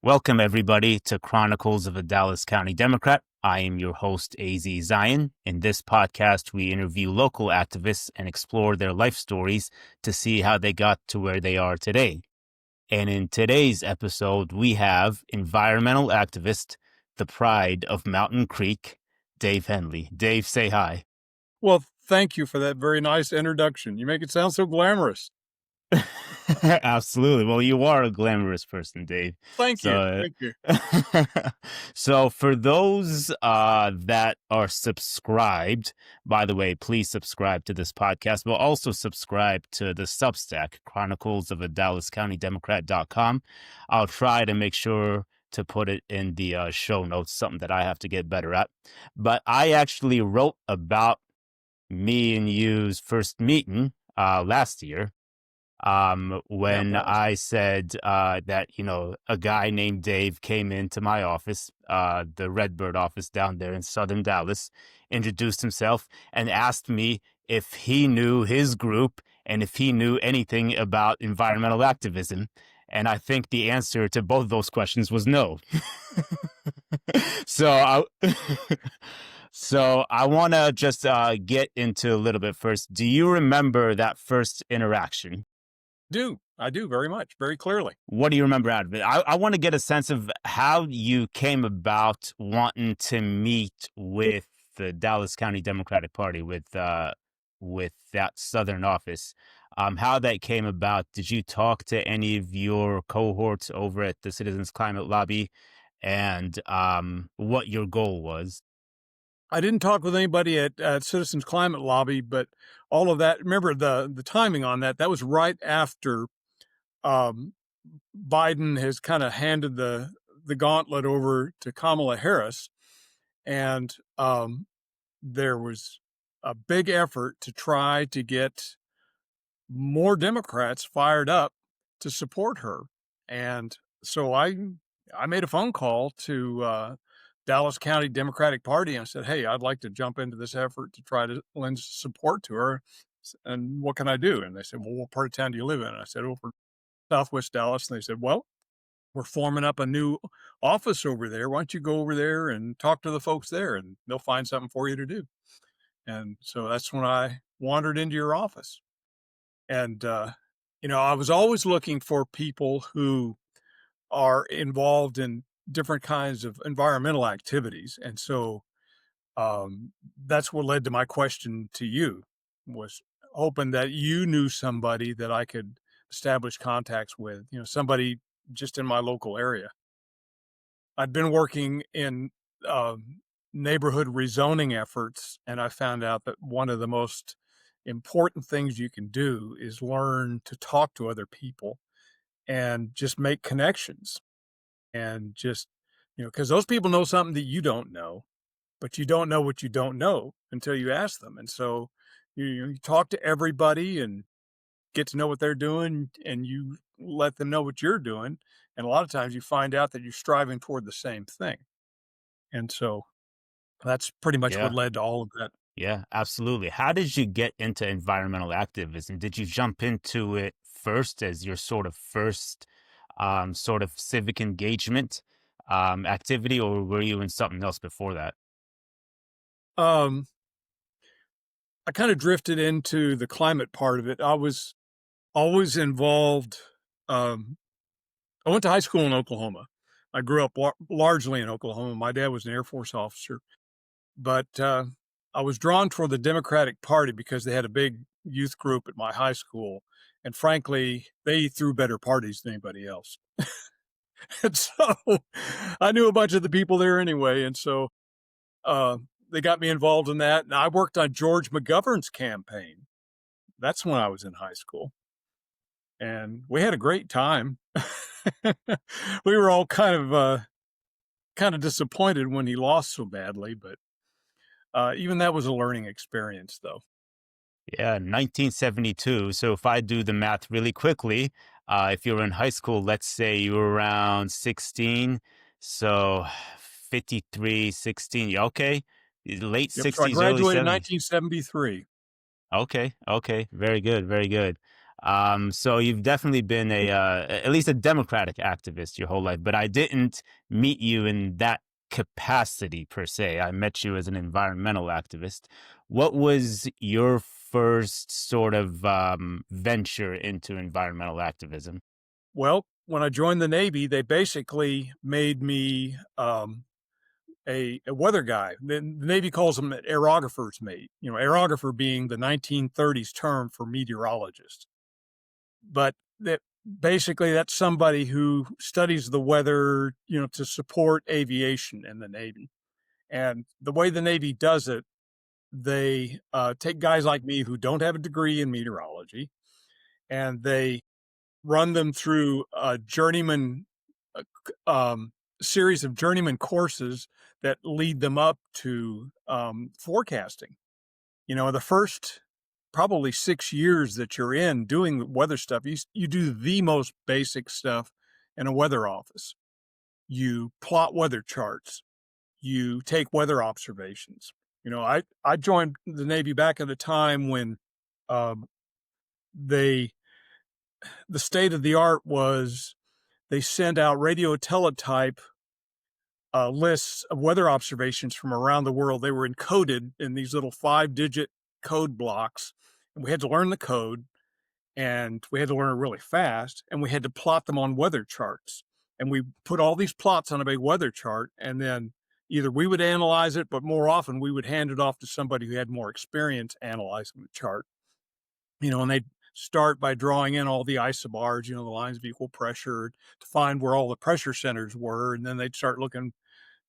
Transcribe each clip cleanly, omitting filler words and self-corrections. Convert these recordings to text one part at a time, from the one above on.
Welcome, everybody, to Chronicles of a Dallas County Democrat. I am your host, AZ Zion. In this podcast, we interview local activists and explore their life stories to see how they got to where they are today. And in today's episode, we have environmental activist, the pride of Mountain Creek, Dave Henley. Dave, say hi. Well, thank you for that very nice introduction. You make it sound so glamorous. Absolutely. Well, you are a glamorous person, Dave. Thank you. So, Thank you. so for those that are subscribed, by the way, please subscribe to this podcast, but also subscribe to the Substack, Chronicles of a Dallas County Democrat.com. I'll try to make sure to put it in the show notes, something that I have to get better at. But I actually wrote about me and you's first meeting last year. When I said that, a guy named Dave came into my office, the Redbird office down there in Southern Dallas, introduced himself and asked me if he knew his group and if he knew anything about environmental activism. And I think the answer to both those questions was no. So I want to just get into a little bit first. Do you remember that first interaction? I do very much, very clearly. What do you remember out of it? I want to get a sense of how you came about wanting to meet with the Dallas County Democratic Party, with that Southern office. How that came about. Did you talk to any of your cohorts over at the Citizens Climate Lobby, and what your goal was? I didn't talk with anybody at Citizens Climate Lobby, but all of that, remember the timing on that was right after Biden has kind of handed the gauntlet over to Kamala Harris. And there was a big effort to try to get more Democrats fired up to support her. And so I made a phone call to Dallas County Democratic Party and I said, hey, I'd like to jump into this effort to try to lend support to her. And what can I do? And they said, well, what part of town do you live in? And I said, over Southwest Dallas. And they said, well, we're forming up a new office over there. Why don't you go over there and talk to the folks there and they'll find something for you to do. And so that's when I wandered into your office. And, I was always looking for people who are involved in different kinds of environmental activities. And so that's what led to my question to you, was hoping that you knew somebody that I could establish contacts with, somebody just in my local area. I'd been working in neighborhood rezoning efforts, and I found out that one of the most important things you can do is learn to talk to other people and just make connections. And just, because those people know something that you don't know, but you don't know what you don't know until you ask them. And so you talk to everybody and get to know what they're doing, and you let them know what you're doing. And a lot of times you find out that you're striving toward the same thing. And so that's pretty much what led to all of that. Yeah, absolutely. How did you get into environmental activism? Did you jump into it first as your sort of first sort of civic engagement activity, or were you in something else before that? I kind of drifted into the climate part of it. I was always involved. I went to high school in Oklahoma. I grew up largely in Oklahoma. My dad was an Air Force officer, but I was drawn toward the Democratic Party because they had a big youth group at my high school. And frankly, they threw better parties than anybody else. And so I knew a bunch of the people there anyway. And so they got me involved in that. And I worked on George McGovern's campaign. That's when I was in high school. And we had a great time. We were all kind of disappointed when he lost so badly, but even that was a learning experience, though. Yeah, 1972. So if I do the math really quickly, if you were in high school, let's say you were around 16, so 53, 16. Yeah, okay. Late Yep, 60s, so I early graduated in 70s. 1973. Okay. Very good. Very good. So you've definitely been at least a democratic activist your whole life, but I didn't meet you in that capacity per se. I met you as an environmental activist. What was your first sort of venture into environmental activism? Well, when I joined the Navy, they basically made me a weather guy. The Navy calls them an aerographer's mate. You know, aerographer being the 1930s term for meteorologist. But that basically that's somebody who studies the weather, you know, to support aviation in the Navy. And the way the Navy does it, they take guys like me who don't have a degree in meteorology, and they run them through a journeyman uh, series of journeyman courses that lead them up to forecasting. You know, the first probably 6 years that you're in doing weather stuff, you do the most basic stuff in a weather office. You plot weather charts, you take weather observations. You know, I joined the Navy back at a time when um, they the state of the art was they sent out radio teletype lists of weather observations from around the world. They were encoded in these little 5-digit code blocks, and we had to learn the code, and we had to learn it really fast, and we had to plot them on weather charts. And we put all these plots on a big weather chart, and then either we would analyze it, but more often we would hand it off to somebody who had more experience analyzing the chart. You know, and they'd start by drawing in all the isobars, you know, the lines of equal pressure to find where all the pressure centers were. And then they'd start looking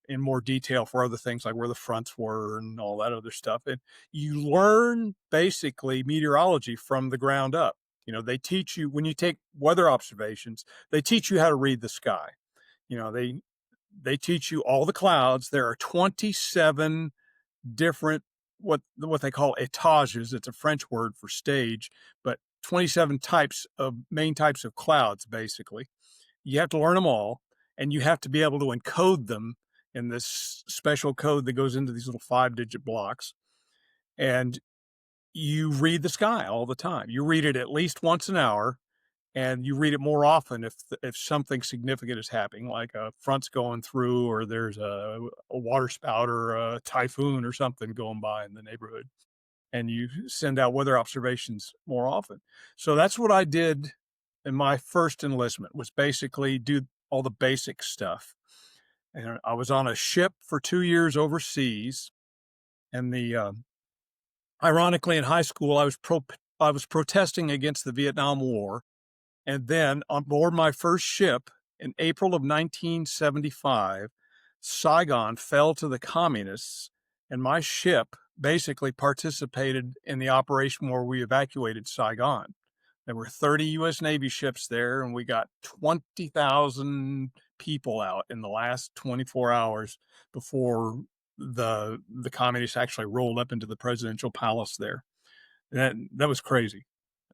in more detail for other things like where the fronts were and all that other stuff. And you learn basically meteorology from the ground up. You know, they teach you when you take weather observations, they teach you how to read the sky. You know, they teach you all the clouds. There are 27 different what they call étages. It's a French word for stage, but 27 types of main types of clouds basically. You have to learn them all, and you have to be able to encode them in this special code that goes into these little 5-digit blocks. And you read the sky all the time. You read it at least once an hour, and you read it more often if something significant is happening, like a front's going through, or there's a water spout or a typhoon or something going by in the neighborhood. And you send out weather observations more often. So that's what I did in my first enlistment, was basically do all the basic stuff. And I was on a ship for 2 years overseas. And ironically, in high school, I was protesting against the Vietnam War. And then on board my first ship in April of 1975, Saigon fell to the communists, and my ship basically participated in the operation where we evacuated Saigon. There were 30 U.S. Navy ships there, and we got 20,000 people out in the last 24 hours before the communists actually rolled up into the presidential palace there. That was crazy.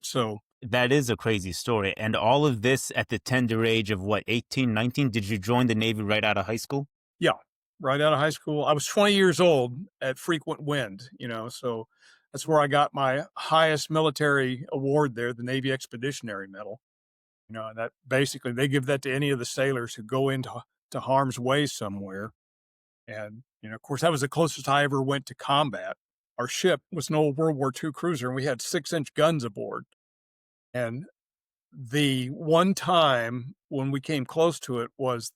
So That is a crazy story. And all of this at the tender age of what, 18, 19? Did you join the Navy right out of high school? yeah, right out of high school. I was 20 years old at frequent wind, you know, so that's where I got my highest military award there, the Navy Expeditionary Medal. You know, and that basically they give that to any of the sailors who go into to harm's way somewhere. And, you know, of course, that was the closest I ever went to combat. Our ship was an old World War II cruiser, and we had 6-inch guns aboard. And the one time when we came close to it was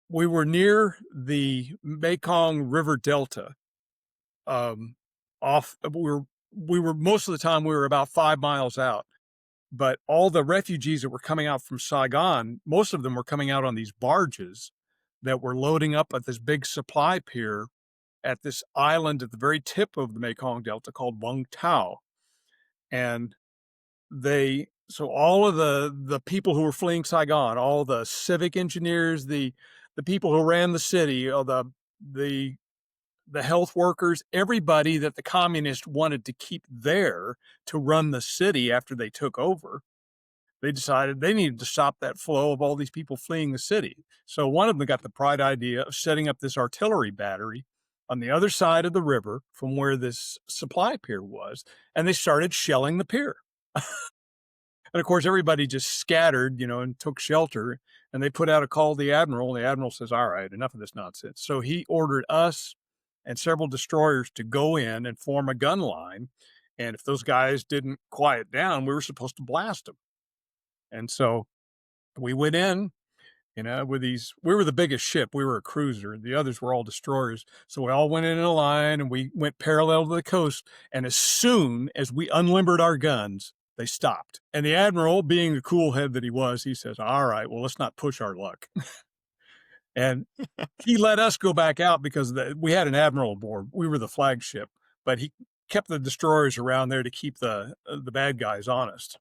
we were near the Mekong River Delta. Off we were most of the time we were about 5 miles out, but all the refugees that were coming out from Saigon, most of them were coming out on these barges that were loading up at this big supply pier at this island at the very tip of the Mekong Delta called Vung Tau. And so all of the people who were fleeing Saigon, all the civic engineers, the people who ran the city, the the health workers, everybody that the communists wanted to keep there to run the city after they took over, they decided they needed to stop that flow of all these people fleeing the city. So one of them got the bright idea of setting up this artillery battery on the other side of the river from where this supply pier was, and they started shelling the pier. And of course, everybody just scattered, and took shelter. And they put out a call to the admiral. And the admiral says, "All right, enough of this nonsense." So he ordered us and several destroyers to go in and form a gun line. And if those guys didn't quiet down, we were supposed to blast them. And so we went in, with these. We were the biggest ship. We were a cruiser. The others were all destroyers. So we all went in a line and we went parallel to the coast. And as soon as we unlimbered our guns, they stopped. And the admiral, being the cool head that he was, he says, "All right, well, let's not push our luck." And he let us go back out because we had an admiral aboard. We were the flagship, but he kept the destroyers around there to keep the bad guys honest.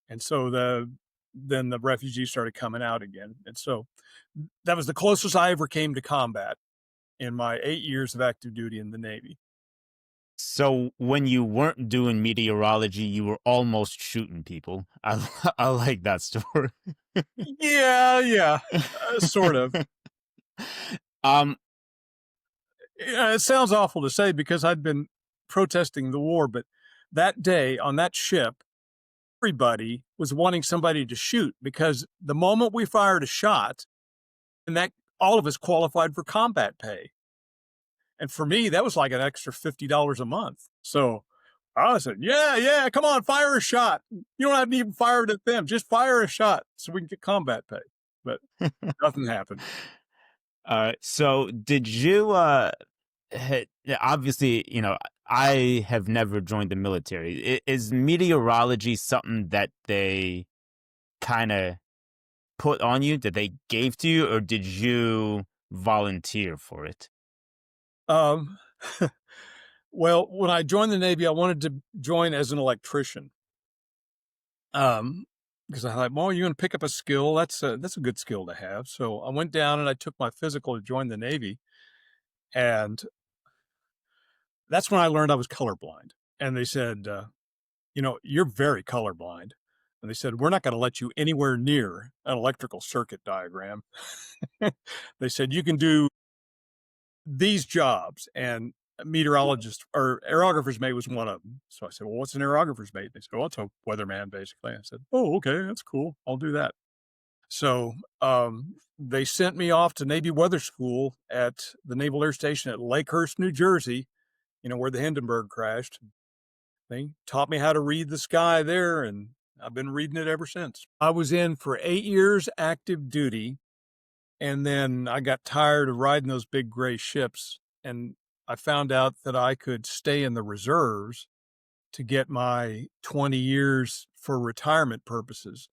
And so then the refugees started coming out again. And so that was the closest I ever came to combat in my 8 years of active duty in the Navy. So when you weren't doing meteorology, you were almost shooting people. I I like that story. Yeah, yeah, sort of. um, Yeah, it sounds awful to say because I'd been protesting the war, but that day on that ship, everybody was wanting somebody to shoot because the moment we fired a shot, and that all of us qualified for combat pay. And for me, that was like an extra $50 a month. So I said, "Yeah, yeah, come on, fire a shot. You don't have to even fire it at them. Just fire a shot so we can get combat pay." But nothing happened. so did you yeah, obviously, I have never joined the military. Is meteorology something that they kind of put on you, that they gave to you, or did you volunteer for it? Um, well, when I joined the Navy, I wanted to join as an electrician. Um, because I thought, well, you're going to pick up a skill. That's a good skill to have. So I went down and I took my physical to join the Navy, and that's when I learned I was colorblind. And they said, "You're very colorblind." And they said, "We're not going to let you anywhere near an electrical circuit diagram." They said, "You can do these jobs." And a meteorologist or aerographer's mate was one of them. So I said, "Well, what's an aerographer's mate?" They said, "Well, it's a weatherman, basically." I said, "Oh, okay, that's cool. I'll do that." So they sent me off to Navy weather school at the Naval Air Station at Lakehurst, New Jersey, where the Hindenburg crashed. They taught me how to read the sky there, and I've been reading it ever since. I was in for 8 years active duty, and then I got tired of riding those big gray ships, and I found out that I could stay in the reserves to get my 20 years for retirement purposes.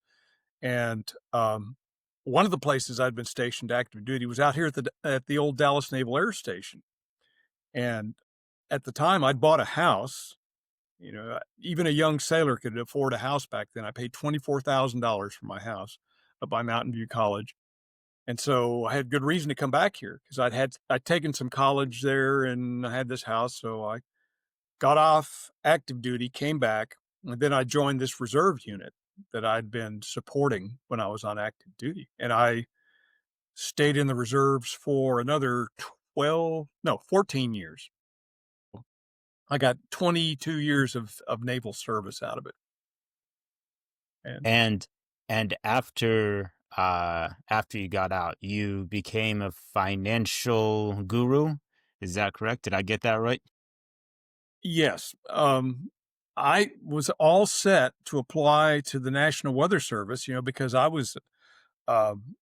And one of the places I'd been stationed active duty was out here at the old Dallas Naval Air Station. And at the time, I'd bought a house. Even a young sailor could afford a house back then. I paid $24,000 for my house up by Mountain View College. And so I had good reason to come back here because I'd taken some college there and I had this house. So I got off active duty, came back, and then I joined this reserve unit that I'd been supporting when I was on active duty. And I stayed in the reserves for another 14 years. I got 22 years of naval service out of it. And And after you got out, you became a financial guru. Is that correct? Did I get that right? yes, I was all set to apply to the National Weather Service, because I was, um,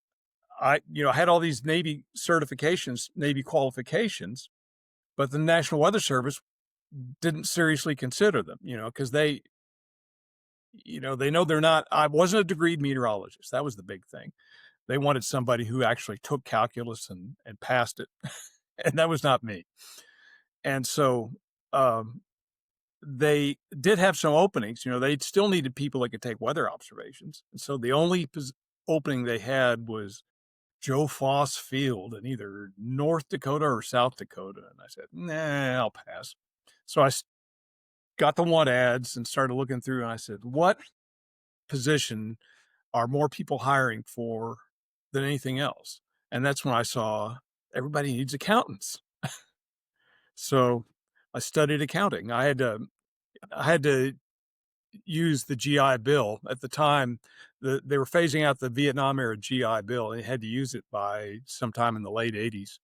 I had all these Navy certifications, Navy qualifications, but the National Weather Service didn't seriously consider them, because they know they're not. I wasn't a degreed meteorologist. That was the big thing. They wanted somebody who actually took calculus and passed it, and that was not me. And so um, they did have some openings. They still needed people that could take weather observations. And so the only opening they had was Joe Foss Field in either North Dakota or South Dakota. And I said, "Nah, I'll pass." So got the want ads and started looking through, and I said, "What position are more people hiring for than anything else?" And that's when I saw everybody needs accountants. So I studied accounting. I had to use the GI Bill. At the time, they were phasing out the Vietnam era GI Bill, and they had to use it by sometime in the late 80s.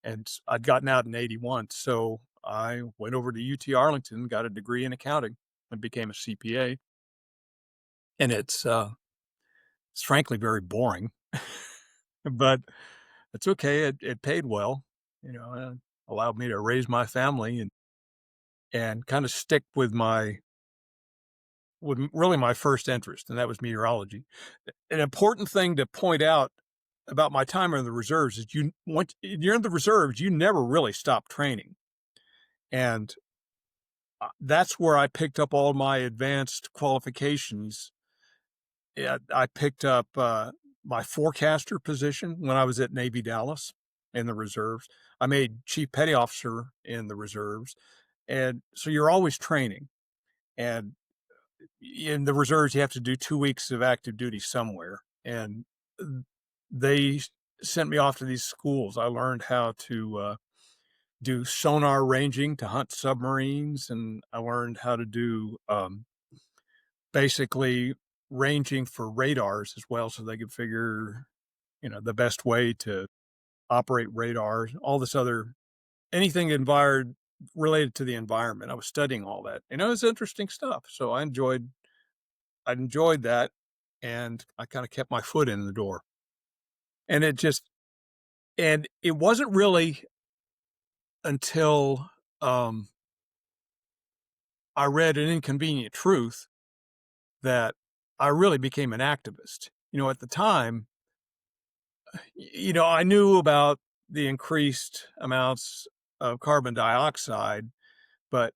And I'd gotten out in 81, so I went over to UT Arlington, got a degree in accounting, and became a CPA. And it's frankly very boring, but it's okay. It paid well, allowed me to raise my family and kind of stick with really my first interest, and that was meteorology. An important thing to point out about my time in the reserves is once you're in the reserves, you never really stop training. And that's where I picked up all my advanced qualifications. Yeah, I picked up my forecaster position when I was at Navy Dallas in the reserves. I made chief petty officer in the reserves. And so you're always training. And in the reserves, you have to do 2 weeks of active duty somewhere. And they sent me off to these schools. I learned how to do sonar ranging to hunt submarines, and I learned how to do basically ranging for radars as well, so they could figure, the best way to operate radars, all this other anything related to the environment. I was studying all that. It was interesting stuff. So I enjoyed that, and I kind of kept my foot in the door. And it wasn't really until I read An Inconvenient Truth that I really became an activist. At the time, I knew about the increased amounts of carbon dioxide, but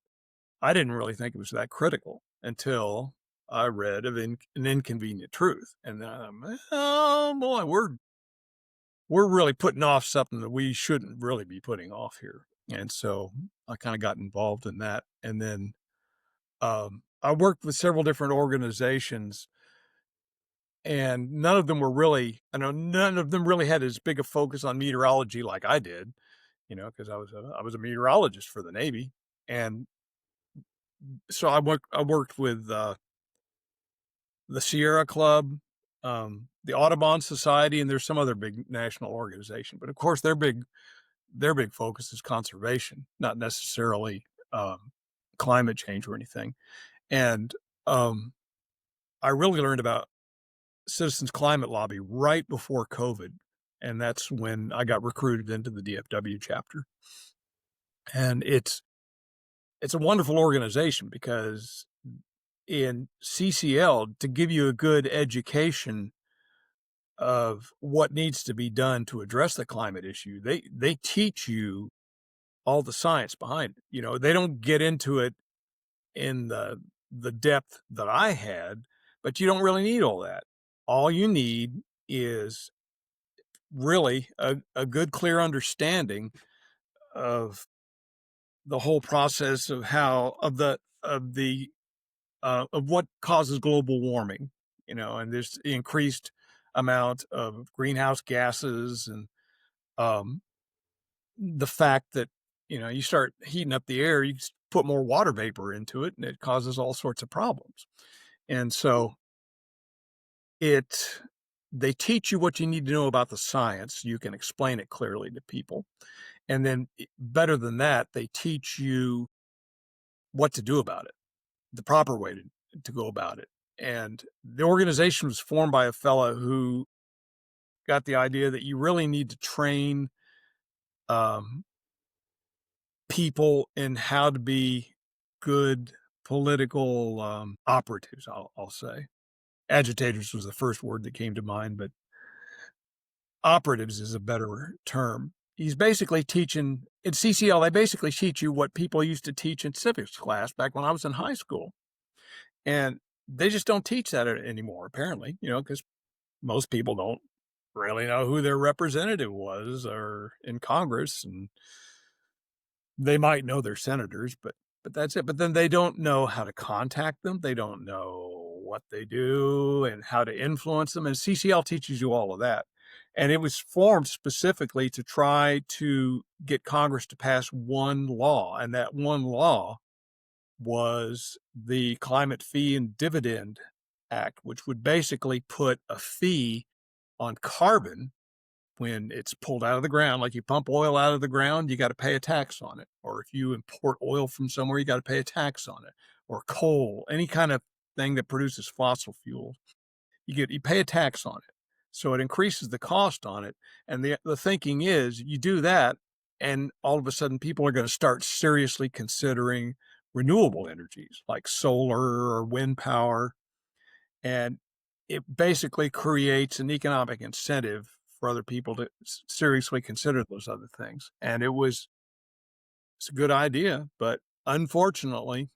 I didn't really think it was that critical until I read of An Inconvenient Truth. And then oh boy, we're really putting off something that we shouldn't really be putting off here. And so I kind of got involved in that. And then I worked with several different organizations, and none of them had as big a focus on meteorology like I did, because I was a meteorologist for the Navy. And so I worked with the Sierra Club, the Audubon Society, and there's some other big national organization. But of course, their big focus is conservation, not necessarily climate change or anything. And I really learned about Citizens Climate Lobby right before COVID, and that's when I got recruited into the DFW chapter. And it's a wonderful organization because in CCL, to give you a good education of what needs to be done to address the climate issue, they teach you all the science behind it. They don't get into it in the depth that I had, but you don't really need all that. All you need is really a good, clear understanding of the whole process of what causes global warming, and there's the increased amount of greenhouse gases, and the fact that you start heating up the air, you put more water vapor into it, and it causes all sorts of problems. And so they teach you what you need to know about the science. You can explain it clearly to people. And then better than that, they teach you what to do about it, the proper way to go about it. And the organization was formed by a fellow who got the idea that you really need to train people in how to be good political operatives, I'll say. Agitators was the first word that came to mind, but operatives is a better term. He's basically teaching at CCL. They basically teach you what people used to teach in civics class back when I was in high school, and they just don't teach that anymore. Apparently, because most people don't really know who their representative was or in Congress, and they might know their senators, but that's it. But then they don't know how to contact them. They don't know what they do and how to influence them. And CCL teaches you all of that. And it was formed specifically to try to get Congress to pass one law. And that one law was the Climate Fee and Dividend Act, which would basically put a fee on carbon when it's pulled out of the ground. Like you pump oil out of the ground, you got to pay a tax on it. Or if you import oil from somewhere, you got to pay a tax on it. Or coal, any kind of thing that produces fossil fuel, you pay a tax on it. So it increases the cost on it. And the thinking is you do that, and all of a sudden people are going to start seriously considering renewable energies like solar or wind power. And it basically creates an economic incentive for other people to seriously consider those other things. And it's a good idea, but unfortunately,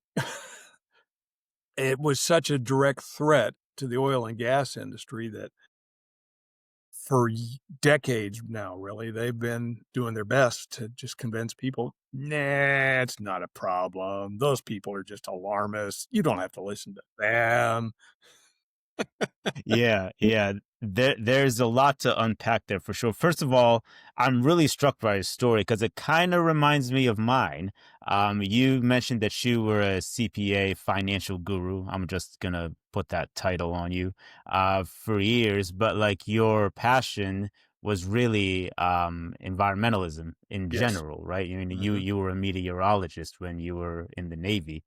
it was such a direct threat to the oil and gas industry that for decades now, really, they've been doing their best to just convince people, nah, it's not a problem. Those people are just alarmists. You don't have to listen to them. Yeah, yeah. There's a lot to unpack there for sure. First of all, I'm really struck by his story because it kind of reminds me of mine. You mentioned that you were a CPA financial guru. I'm just gonna put that title on you, for years, but like your passion was really environmentalism in Yes. general, right? I mean, you Hmm. you were a meteorologist when you were in the Navy.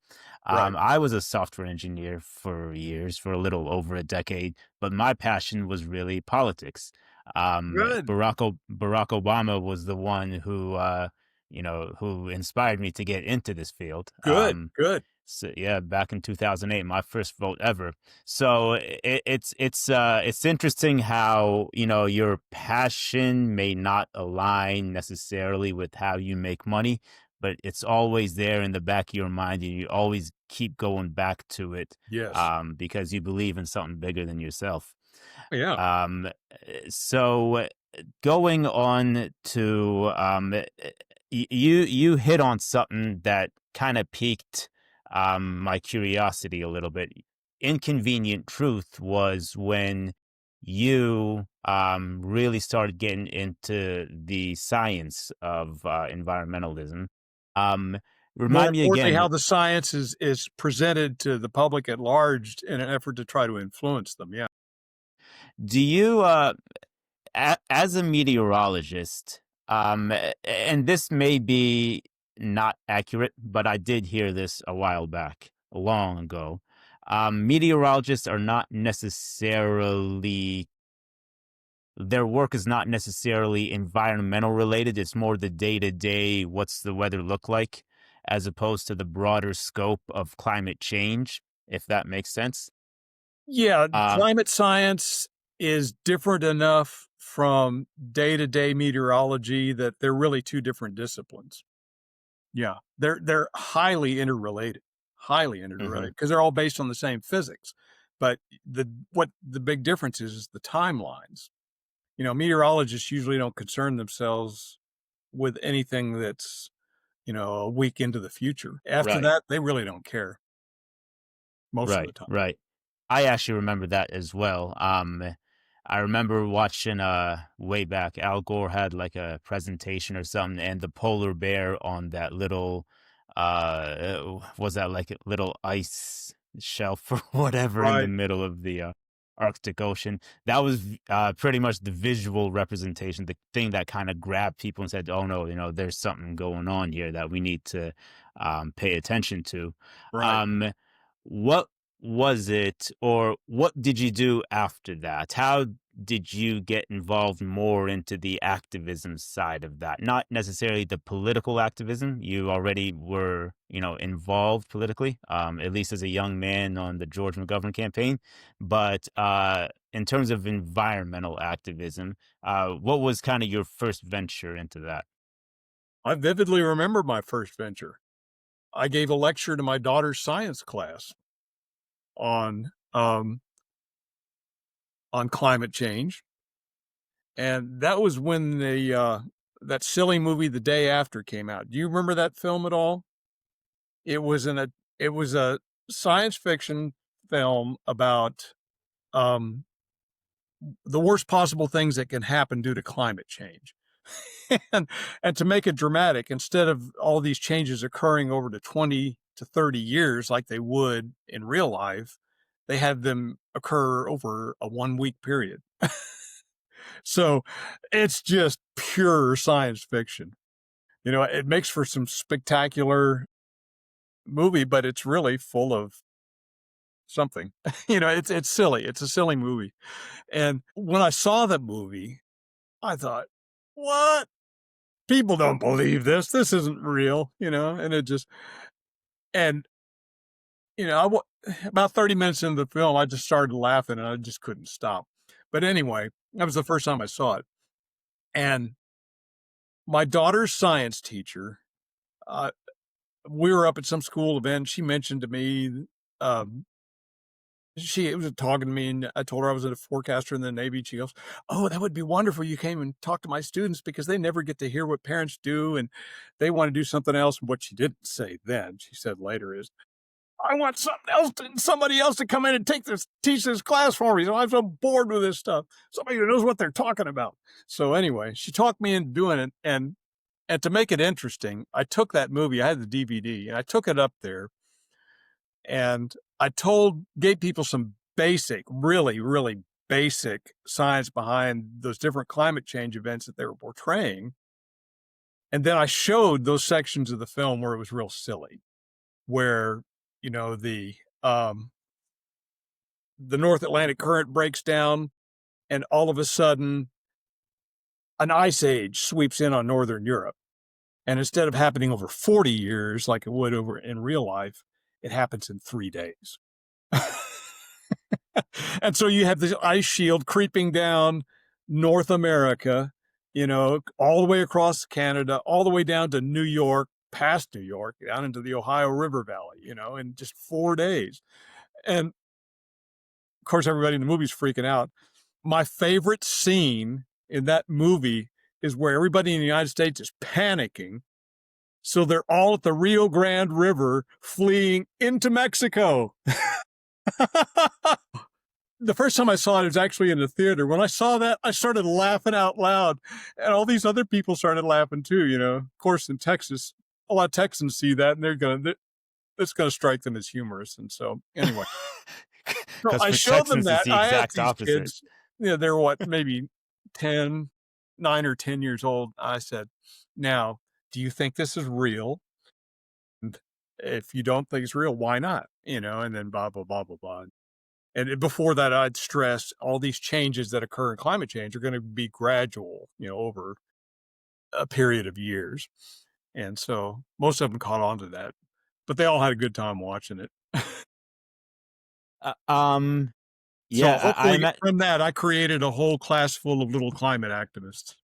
Right. I was a software engineer for years, for a little over a decade, but my passion was really politics. Good. Barack Obama was the one who, who inspired me to get into this field. Good. Good. So yeah, back in 2008, my first vote ever. So it's interesting how your passion may not align necessarily with how you make money, but it's always there in the back of your mind, and you always keep going back to it, Yes. because you believe in something bigger than yourself. Yeah. So going on to you hit on something that kind of piqued my curiosity a little bit. Inconvenient Truth was when you really started getting into the science of environmentalism. Um, More Remind me importantly, again, how the science is presented to the public at large in an effort to try to influence them. Yeah. do you as a meteorologist, and this may be not accurate, but I did hear this a while back, long ago. Meteorologists are not necessarily, their work is not necessarily environmental related. It's more the day to day, what's the weather look like, as opposed to the broader scope of climate change, if that makes sense. Yeah, Um, climate science is different enough from day-to-day meteorology that they're really two different disciplines. Yeah, they're highly mhm, interrelated because they're all based on the same physics. But what the big difference is the timelines. Meteorologists usually don't concern themselves with anything that's, a week into the future. After right. that, they really don't care most of the Right, time. right. I actually remember that as well. I remember watching way back, Al Gore had like a presentation or something, and the polar bear on that little was that like a little ice shelf or whatever in the Right, middle of the Arctic Ocean. That was pretty much the visual representation, the thing that kind of grabbed people and said, "Oh no, there's something going on here that we need to pay attention to." right. Um, what was it, or what did you do after that? How did you get involved more into the activism side of that? Not necessarily the political activism. You already were, involved politically, at least as a young man on the George McGovern campaign. But in terms of environmental activism, what was kind of your first venture into that? I vividly remember my first venture. I gave a lecture to my daughter's science class on on climate change, and that was when the that silly movie The Day After came out. Do you remember that film at all? It was in a it was a science fiction film about um, the worst possible things that can happen due to climate change. and and to make it dramatic, instead of all these changes occurring over to to 30 years like they would in real life. They have them occur over a 1 week period. So it's just pure science fiction. It makes for some spectacular movie, but it's really full of something. It's silly. It's a silly movie. And when I saw the movie, I thought, what? People don't believe this. This isn't real, and it just, and, about 30 minutes into the film, I just started laughing and I just couldn't stop. But anyway, that was the first time I saw it. And my daughter's science teacher, uh, we were up at some school event. She mentioned to me, um, she was talking to me, and I told her I was a forecaster in the Navy. She goes, "Oh, that would be wonderful. You came and talked to my students because they never get to hear what parents do, and they want to do something else." And what she didn't say then, she said later, is, "I want somebody else to come in and teach this class for me. So I'm so bored with this stuff. Somebody who knows what they're talking about." So anyway, she talked me into doing it, and to make it interesting, I took that movie. I had the DVD, and I took it up there. And I gave people some basic, really, really basic science behind those different climate change events that they were portraying. And then I showed those sections of the film where it was real silly, where, the North Atlantic current breaks down, and all of a sudden an ice age sweeps in on Northern Europe. And instead of happening over 40 years like it would over in real life, it happens in 3 days. And so you have this ice shield creeping down North America, all the way across Canada, all the way down to New York, past New York, down into the Ohio River Valley, in just 4 days. And of course, everybody in the movie's freaking out. My favorite scene in that movie is where everybody in the United States is panicking. So they're all at the Rio Grande River fleeing into Mexico. The first time I saw it was actually in the theater. When I saw that, I started laughing out loud, and all these other people started laughing too. Of course, in Texas, a lot of Texans see that, and it's going to strike them as humorous. And so, anyway, so Because I for showed them Texans, it's that. the I asked exact these opposite. kids, they're what, maybe 9 or 10 years old. I said, "Now, do you think this is real? And if you don't think it's real, why not?" And then blah, blah, blah, blah, blah. And before that, I'd stressed all these changes that occur in climate change are going to be gradual, over a period of years. And so most of them caught on to that, but they all had a good time watching it. Uh, um, So yeah, hopefully from that, I created a whole class full of little climate activists.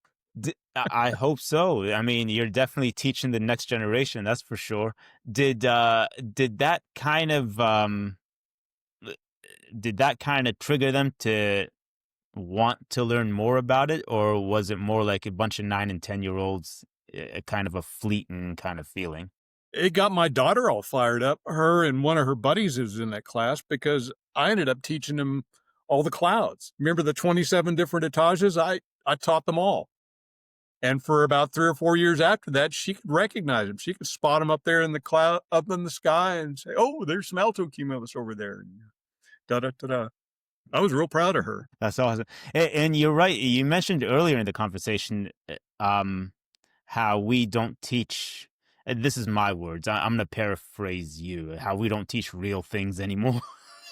I hope so. I mean, you're definitely teaching the next generation, that's for sure. Did that kind of trigger them to want to learn more about it, or was it more like a bunch of 9 and 10-year-olds, kind of a fleeting kind of feeling? It got my daughter all fired up, her and one of her buddies who was in that class, because I ended up teaching them all the clouds. Remember the 27 different etages? I taught them all. And for about 3 or 4 years after that, she could recognize them. She could spot them up there in the cloud, up in the sky, and say, "Oh, there's some altocumulus over there." And da da da da. I was real proud of her. That's awesome. And you're right. You mentioned earlier in the conversation, how we don't teach. This is my words. I'm going to paraphrase you. How we don't teach real things anymore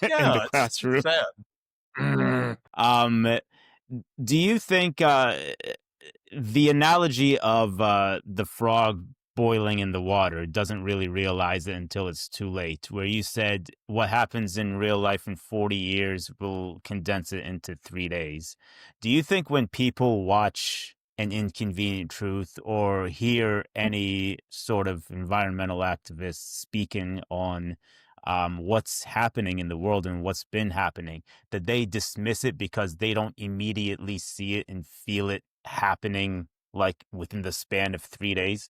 in the Yeah, it's classroom. sad. Do you think the analogy of the frog boiling in the water doesn't really realize it until it's too late, where you said what happens in real life in 40 years will condense it into 3 days? Do you think when people watch An Inconvenient Truth or hear any sort of environmental activist speaking on what's happening in the world and what's been happening, that they dismiss it because they don't immediately see it and feel it happening like within the span of 3 days?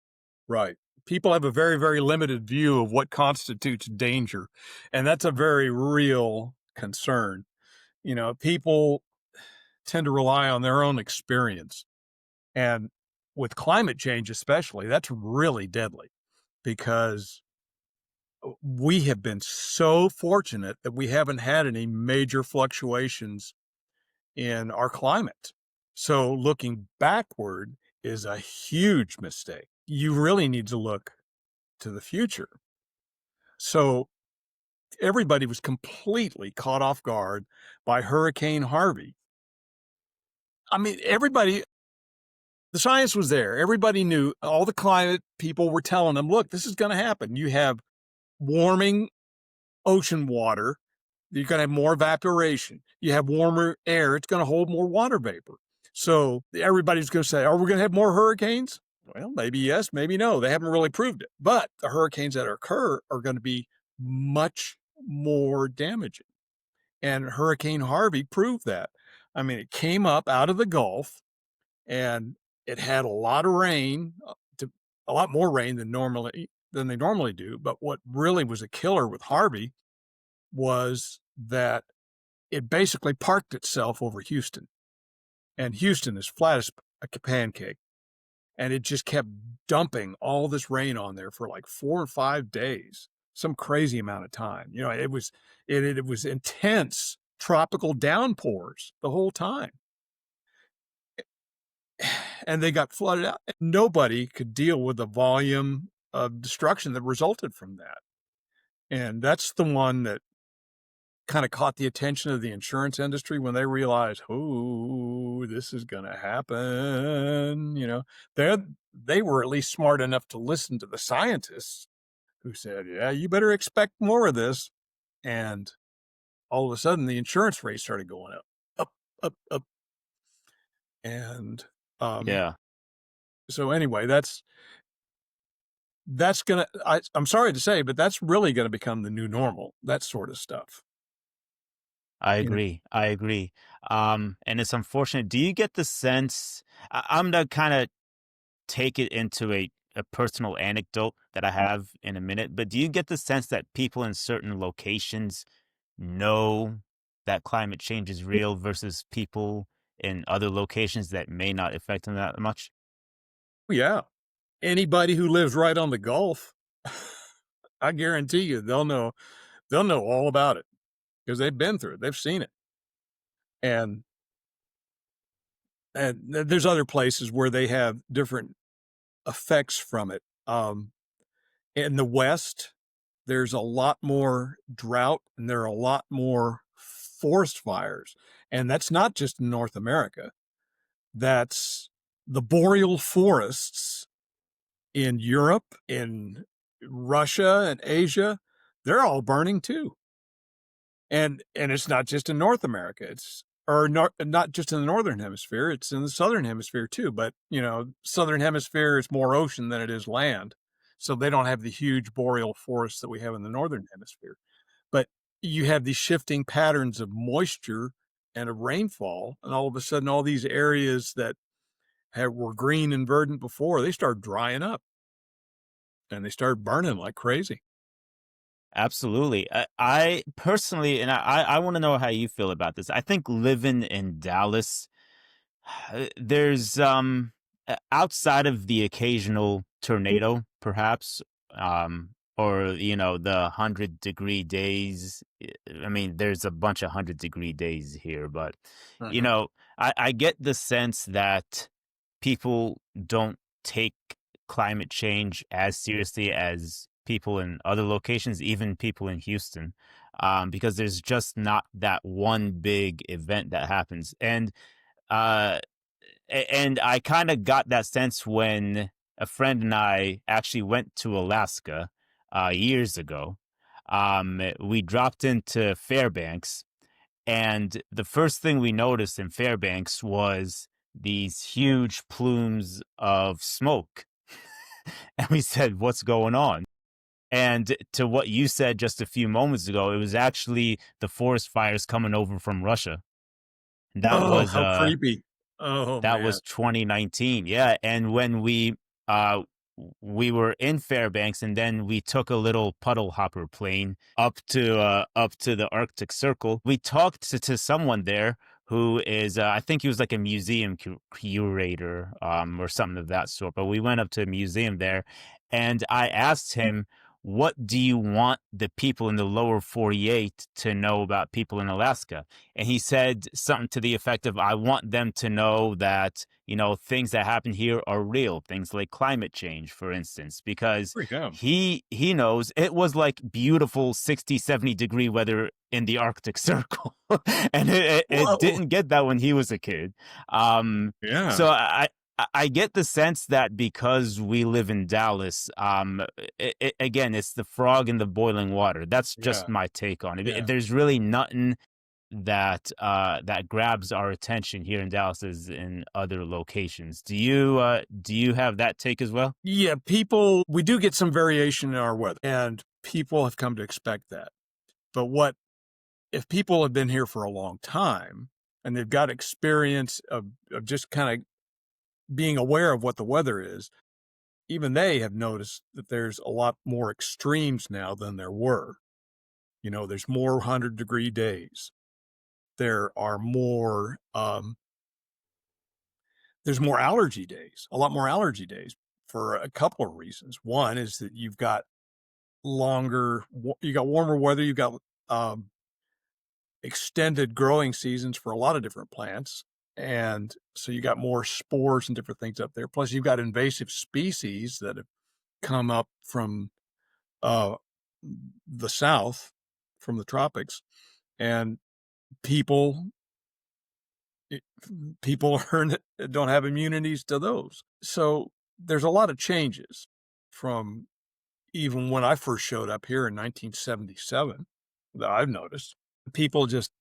Right. People have a very, very limited view of what constitutes danger. And that's a very real concern. People tend to rely on their own experience. And with climate change, especially, that's really deadly because we have been so fortunate that we haven't had any major fluctuations in our climate. So looking backward is a huge mistake. You really need to look to the future. So everybody was completely caught off guard by Hurricane Harvey. I mean, everybody, the science was there. Everybody knew, all the climate people were telling them, look, this is going to happen. You have warming ocean water. You're going to have more evaporation. You have warmer air. It's going to hold more water vapor. So everybody's going to say, are we going to have more hurricanes? Well, maybe yes, maybe no. They haven't really proved it. But the hurricanes that occur are going to be much more damaging. And Hurricane Harvey proved that. I mean, it came up out of the Gulf and it had a lot of rain, a lot more rain than they normally do. But what really was a killer with Harvey was that it basically parked itself over Houston. And Houston is flat as a pancake. And it just kept dumping all this rain on there for like 4 or 5 days, some crazy amount of time. You know, it was intense tropical downpours the whole time. And they got flooded out. Nobody could deal with the volume of destruction that resulted from that. And that's the one that kind of caught the attention of the insurance industry when they realized, oh, this is going to happen. You know, they were at least smart enough to listen to the scientists who said, yeah, you better expect more of this. And all of a sudden, the insurance rates started going up, up, up, up. And Yeah, so anyway, that's going to, I'm sorry to say, but that's really going to become the new normal, that sort of stuff. I You know, agree. I agree. And it's unfortunate. Do you get the sense? I'm gonna kind of take it into a personal anecdote that I have in a minute, but do you get the sense that people in certain locations know that climate change is real versus people in other locations that may not affect them that much? yeah, anybody who lives right on the Gulf, I guarantee you they'll know all about it because they've been through it. They've seen it. And there's other places where they have different effects from it. In the West, there's a lot more drought and there are a lot more forest fires. And that's not just in North America. That's the boreal forests in Europe, in Russia and Asia. They're all burning too. And it's not just in North America. Not just in the northern hemisphere. It's in the southern hemisphere too. But you know, southern hemisphere is more ocean than it is land, so they don't have the huge boreal forests that we have in the northern hemisphere. But you have these shifting patterns of moisture and of rainfall, and all of a sudden, all these areas that were green and verdant before, they start drying up and they start burning like crazy. Absolutely. I personally, and I want to know how you feel about this. I think living in Dallas, there's outside of the occasional tornado, perhaps, or the 100-degree days. I mean, there's a bunch of 100-degree days here, but you Uh-huh. know, I get the sense that people don't take climate change as seriously as people in other locations, even people in Houston, because there's just not that one big event that happens. Uh, and I kind of got that sense when a friend and I actually went to Alaska years ago. We dropped into Fairbanks, and the first thing we noticed in Fairbanks was these huge plumes of smoke. And we said, "What's going on?" And to what you said just a few moments ago, it was actually the forest fires coming over from Russia. That Oh, was how creepy. Oh, that man. was 2019. Yeah, and when uh we were in Fairbanks, and then we took a little puddle hopper plane up to the Arctic Circle. We talked to someone there who is I think he was like a museum curator or something of that sort. But we went up to a museum there, and I asked him what do you want the people in the lower 48 to know about people in Alaska? And he said something to the effect of, I want them to know that, things that happen here are real, things like climate change, for instance, because Yeah. he knows it was like beautiful 60, 70-degree weather in the Arctic Circle. And it Well, didn't get that when he was a kid. yeah, So I get the sense that because we live in Dallas, again, it's the frog in the boiling water. That's yeah, just my take on it. yeah. There's really nothing that grabs our attention here in Dallas as in other locations. Do you have that take as well? Yeah, we do get some variation in our weather, and people have come to expect that. But if people have been here for a long time and they've got experience of just kind of being aware of what the weather is, even they have noticed that there's a lot more extremes now than there were. There's more 100-degree days. There are there's more allergy days, a lot more allergy days for a couple of reasons. One is that you got warmer weather, you got um, extended growing seasons for a lot of different plants. And so you got more spores and different things up there. Plus, you've got invasive species that have come up from uh, the south, from the tropics, and people people don't have immunities to those. So there's a lot of changes from even when I first showed up here in 1977 that I've noticed. People just,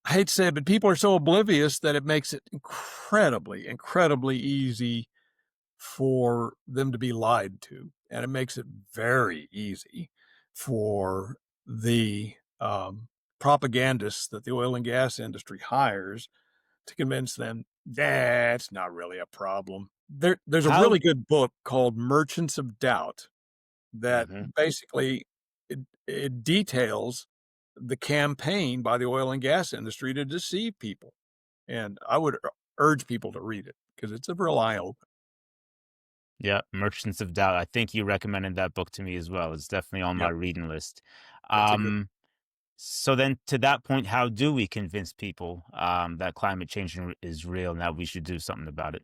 I hate to say it, but people are so oblivious that it makes it incredibly, incredibly easy for them to be lied to. And it makes it very easy for the propagandists that the oil and gas industry hires to convince them that's not really a problem. There's a How really good book called Merchants of Doubt that Mhm. basically it details the campaign by the oil and gas industry to deceive people. And I would urge people to read it because it's a real eye opener. Yeah, Merchants of Doubt. I think you recommended that book to me as well. It's definitely on my Yep, reading list. it's a good. Um, so then to that point, how do we convince people that climate change is real and that we should do something about it?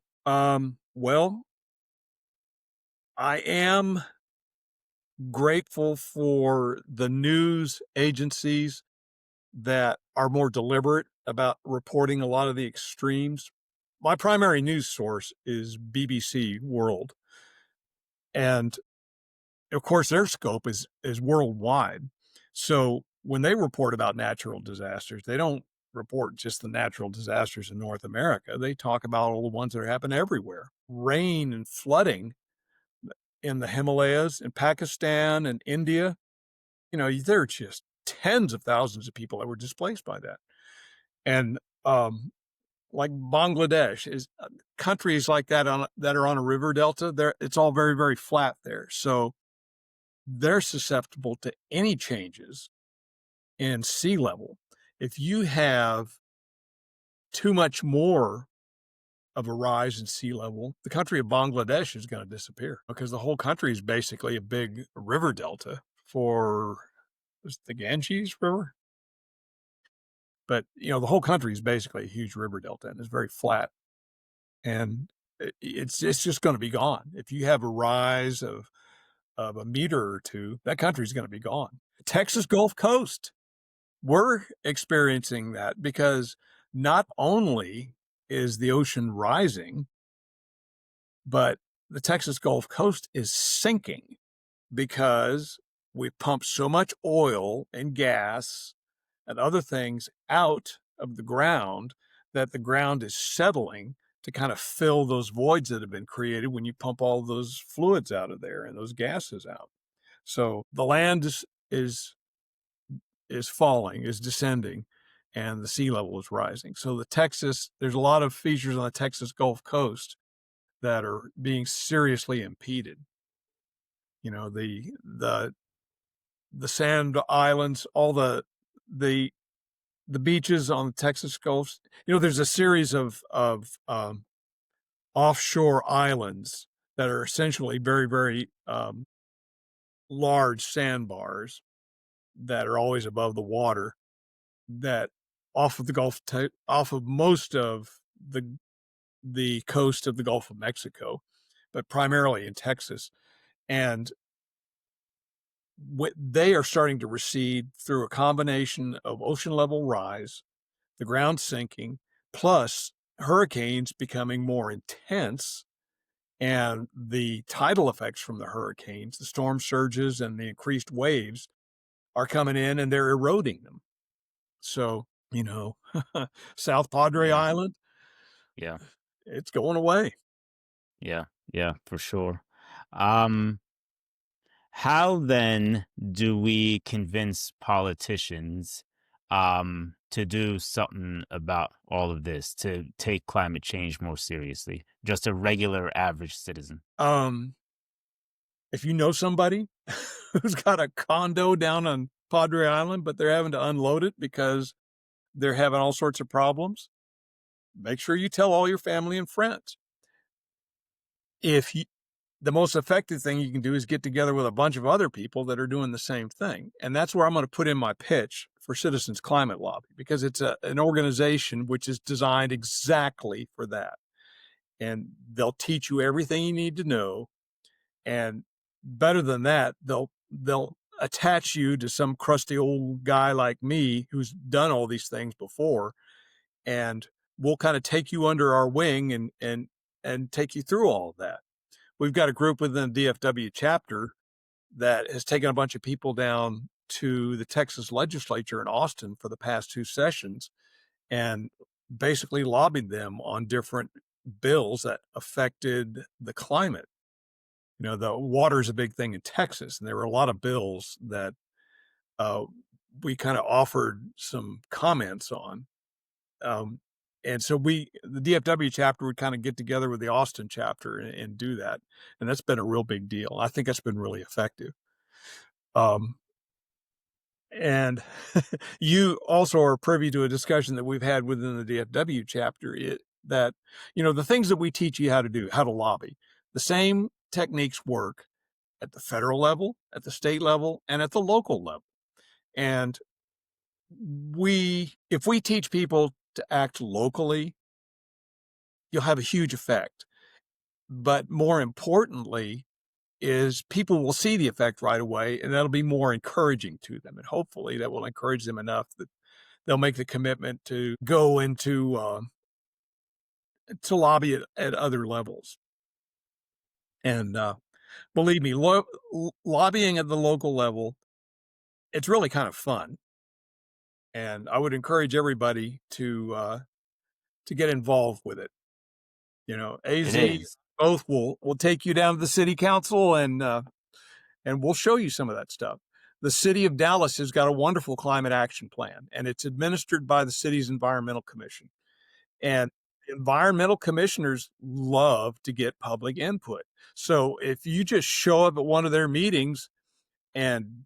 Well, I am grateful for the news agencies that are more deliberate about reporting a lot of the extremes. My primary news source is BBC World, and of course their scope is worldwide. So when they report about natural disasters, they don't report just the natural disasters in North America. They talk about all the ones that happen everywhere. Rain and flooding in the Himalayas, in Pakistan and India. There are just tens of thousands of people that were displaced by that. And like Bangladesh is countries like that that are on a river delta. It's all very, very flat there. So they're susceptible to any changes in sea level. If you have too much more of a rise in sea level, the country of Bangladesh is going to disappear because the whole country is basically a big river delta for the Ganges River. But the whole country is basically a huge river delta and it's very flat, and it's just going to be gone if you have a rise of a meter or two. That country's going to be gone. Texas Gulf Coast, we're experiencing that because not only is the ocean rising, but the Texas Gulf Coast is sinking because we pump so much oil and gas and other things out of the ground that the ground is settling to kind of fill those voids that have been created when you pump all those fluids out of there and those gases out. So the land is falling, is descending, and the sea level is rising. So there's a lot of features on the Texas Gulf Coast that are being seriously impeded. You know, the sand islands, all the the beaches on the Texas Gulf. There's a series of offshore islands that are essentially very, very large sandbars that are always above the water that off of the off of most of the coast of the Gulf of Mexico, but primarily in Texas. And they are starting to recede through a combination of ocean level rise, the ground sinking, plus hurricanes becoming more intense, and the tidal effects from the hurricanes, the storm surges and the increased waves are coming in and they're eroding them. So, South Padre Yeah. Island, Yeah. it's going away. Yeah. Yeah. For sure. Um, how then do we convince politicians to do something about all of this, to take climate change more seriously? Just a regular average citizen. Um, if you know somebody who's got a condo down on Padre Island, but they're having to unload it because they're having all sorts of problems, make sure you tell all your family and friends. If you, the most effective thing you can do is get together with a bunch of other people that are doing the same thing. And that's where I'm going to put in my pitch for Citizens Climate Lobby, because it's an organization which is designed exactly for that. And they'll teach you everything you need to know. And better than that, they'll attach you to some crusty old guy like me who's done all these things before, and we'll kind of take you under our wing and take you through all of that. We've got a group within the DFW chapter that has taken a bunch of people down to the Texas legislature in Austin for the past 2 sessions and basically lobbied them on different bills that affected the climate. The water is a big thing in Texas, and there were a lot of bills that uh, we kind of offered some comments on. Um, and so the DFW chapter would kind of get together with the Austin chapter and do that. And that's been a real big deal. I think that's been really effective. Um, and you also are privy to a discussion that we've had within the DFW chapter that, the things that we teach you how to do, how to lobby, the same techniques work at the federal level, at the state level, and at the local level. And if we teach people to act locally, you'll have a huge effect. But more importantly, is people will see the effect right away, and that'll be more encouraging to them. And hopefully that will encourage them enough that they'll make the commitment to go into to lobby at other levels. And believe me, lobbying at the local level, it's really kind of fun. And I would encourage everybody to get involved with it. It AZ is. both will take you down to the city council and we'll show you some of that stuff. The city of Dallas has got a wonderful climate action plan, and it's administered by the city's environmental commission. And environmental commissioners love to get public input. So if you just show up at one of their meetings and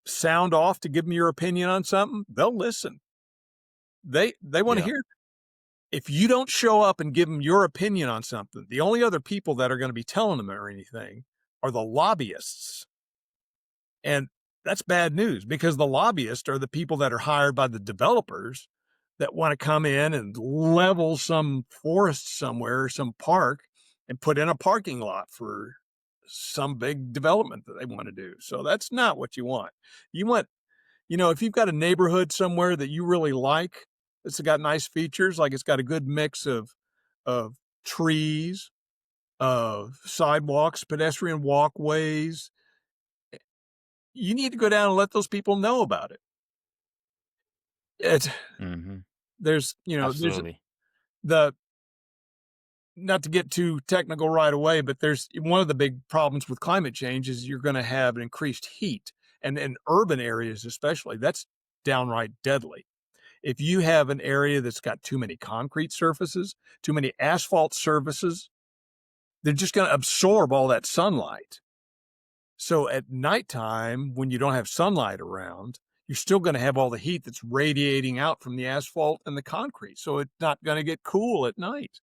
sound off to give them your opinion on something, they'll listen. They want to Yeah. hear. If you don't show up and give them your opinion on something, the only other people that are going to be telling them or anything are the lobbyists. And that's bad news, because the lobbyists are the people that are hired by the developers that want to come in and level some forest somewhere, some park, and put in a parking lot for some big development that they want to do. So that's not what you want. You want, if you've got a neighborhood somewhere that you really like, it's got nice features, like it's got a good mix of trees, of sidewalks, pedestrian walkways, you need to go down and let those people know about it. It Hmm. there's Absolutely. the not to get too technical right away, but there's one of the big problems with climate change is you're going to have an increased heat, and in urban areas especially, that's downright deadly. If you have an area that's got too many concrete surfaces, too many asphalt surfaces, they're just going to absorb all that sunlight. So at nighttime, when you don't have sunlight around, you're still going to have all the heat that's radiating out from the asphalt and the concrete. So it's not going to get cool at night.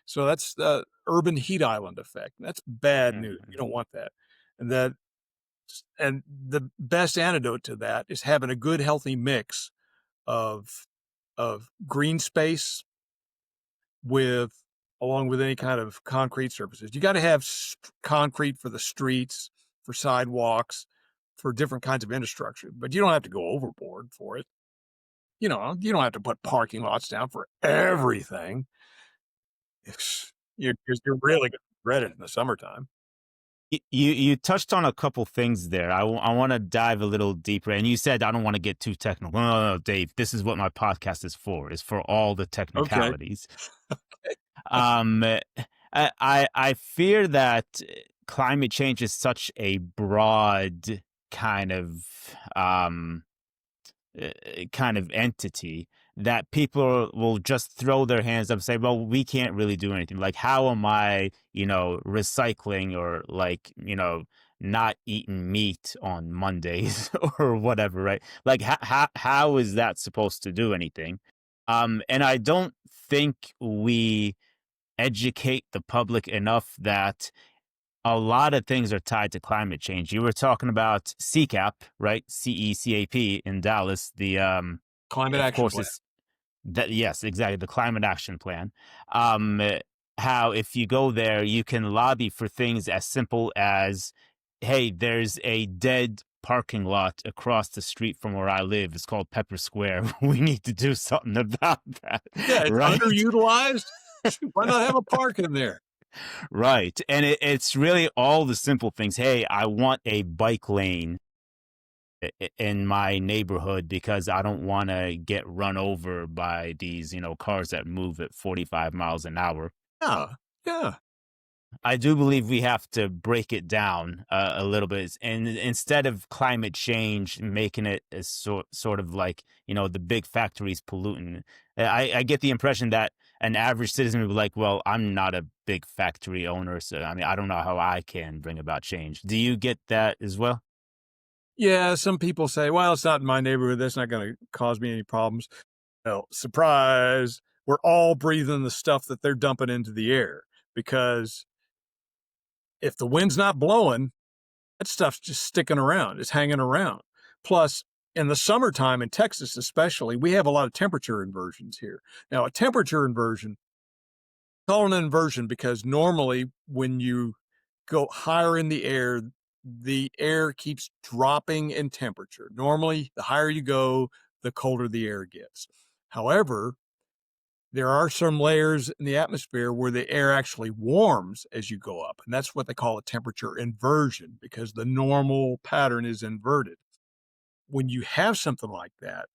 So that's the urban heat island effect. That's bad news. You Hmm. don't want that. And that And the best antidote to that is having a good, healthy mix of green space with along with any kind of concrete surfaces. You got to have concrete for the streets, for sidewalks, for different kinds of infrastructure, but you don't have to go overboard for it. You know, you don't have to put parking lots down for everything. You're really going to regret it in the summertime. You touched on a couple things there. I want to dive a little deeper. And you said I don't want to get too technical. No, Dave. This is what my podcast is for. Is for all the Okay. technicalities. Um, I fear that climate change is such a broad kind of um kind of entity that people will just throw their hands up and say, well, we can't really do anything. Like, how am I, recycling or like, not eating meat on Mondays or whatever, right? Like, how is that supposed to do anything? And I don't think we educate the public enough that a lot of things are tied to climate change. You were talking about CCAP, right? CECAP in Dallas. Climate Of action course, plan. it's that. Yes, exactly. The climate action plan. Um, eh, how if you go there, you can lobby for things as simple as, hey, there's a dead parking lot across the street from where I live. It's called Pepper Square. We need to do something about that, Yeah, it's right? underutilized. Why not have a park in there? Right. And it's really all the simple things. Hey, I want a bike lane in my neighborhood because I don't want to get run over by these, cars that move at 45 miles an hour. Yeah, yeah. I do believe we have to break it down a little bit, and instead of climate change, making it as sort of like the big factories polluting. I get the impression that an average citizen would be like, "Well, I'm not a big factory owner, so I mean, I don't know how I can bring about change." Do you get that as well? Yeah, some people say, well, it's not in my neighborhood. That's not going to cause me any problems. No, surprise. We're all breathing the stuff that they're dumping into the air because if the wind's not blowing, that stuff's just sticking around. It's hanging around. Plus, in the summertime in Texas, especially, we have a lot of temperature inversions here. Now, a temperature inversion, call it an inversion because normally when you go higher in the air keeps dropping in temperature. Normally, the higher you go, the colder the air gets. However, there are some layers in the atmosphere where the air actually warms as you go up. And that's what they call a temperature inversion because the normal pattern is inverted. When you have something like that,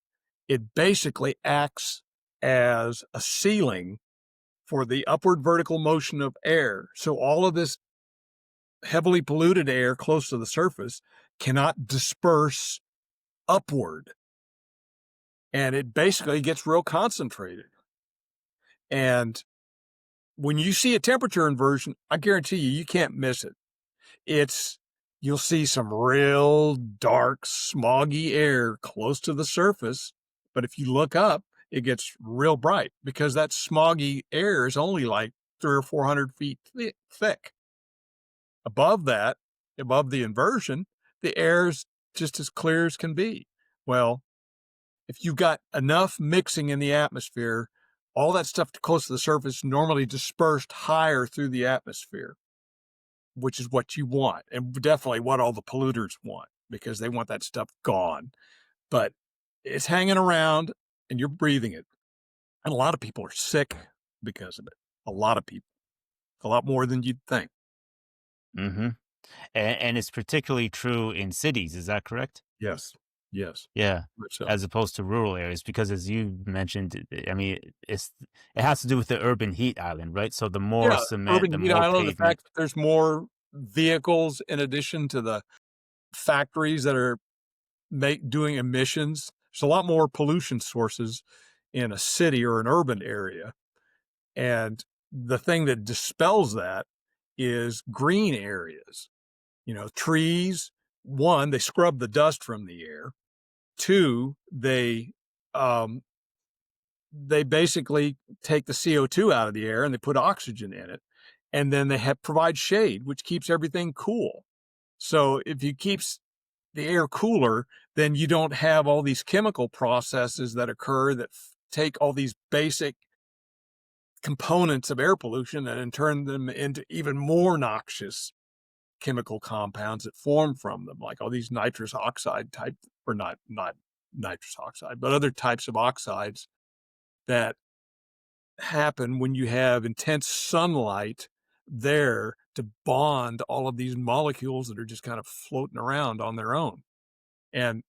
it basically acts as a ceiling for the upward vertical motion of air. So all of this heavily polluted air close to the surface cannot disperse upward. And it basically gets real concentrated. And when you see a temperature inversion, I guarantee you can't miss it. You'll see some real dark, smoggy air close to the surface. But if you look up, it gets real bright because that smoggy air is only like 300 or 400 feet thick. Above that, above the inversion, the air is just as clear as can be. Well, if you've got enough mixing in the atmosphere, all that stuff close to the surface normally dispersed higher through the atmosphere, which is what you want and definitely what all the polluters want because they want that stuff gone. But it's hanging around and you're breathing it. And a lot of people are sick because of it. A lot of people, a lot more than you'd think. Mm-hmm. And it's particularly true in cities. Is that correct? Yes. Yes. Yeah, So, as opposed to rural areas, because as you mentioned, I mean, it has to do with the urban heat island, right? So the more yeah, cement, urban the heat more island, the pavement. fact that there's more vehicles in addition to the factories that are doing emissions. There's a lot more pollution sources in a city or an urban area. And the thing that dispels that is green areas. Trees, one, they scrub the dust from the air. Two, um, they basically take the CO2 out of the air and they put oxygen in it. And then they provide shade, which keeps everything cool. So if you keep the air cooler, then you don't have all these chemical processes that occur that take all these basic components of air pollution and turn them into even more noxious chemical compounds that form from them, like all these nitrous oxide type, or not nitrous oxide, but other types of oxides that happen when you have intense sunlight there to bond all of these molecules that are just kind of floating around on their own. And